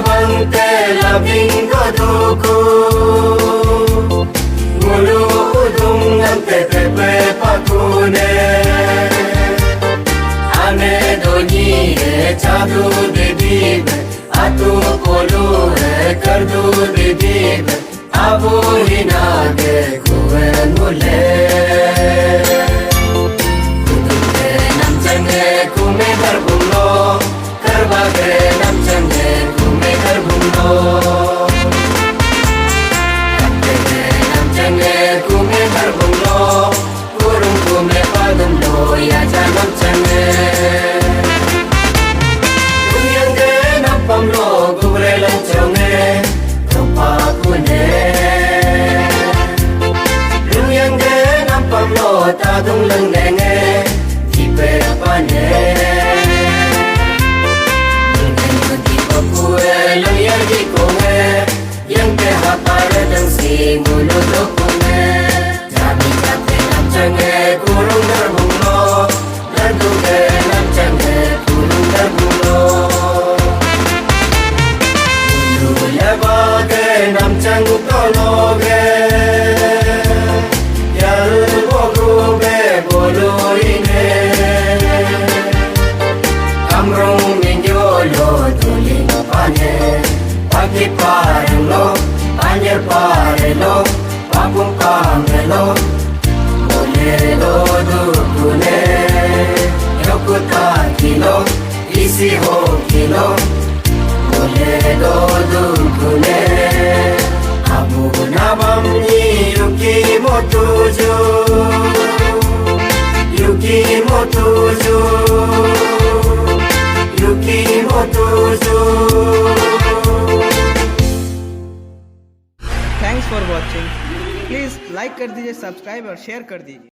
bangte labing goduku mulu udung ante tepe pakune ane doni e chadu didibe atu polu e kardu didibe abu hinage kuen mule kudute namchane kume garbumlo karbage namchane kume garbumlo katte namchane kume garbumlo kurung kume padumlo ya janamchane dunyange napamlo gure lanchonge topa kune dunyange napamlo tadung langnenge kipe apane lang yang di kome yang ke hapare dang sing ulu do kome jabi jate nam change kurung garbumlo lardu ke nam change kurung garbumlo ulu leba ke nam changu kologe yal bogu be bolo ine kamrong minjolo tuling pane pagi parelo anyer parelo papum kamelo bolero dukune yokuta kilo isi ho kilo bolero dukune abu nabam ni yuki motuju yuki motuju yuki motuju. Thanks for watching. Please like कर दीजिए, subscribe और share कर दीजिए।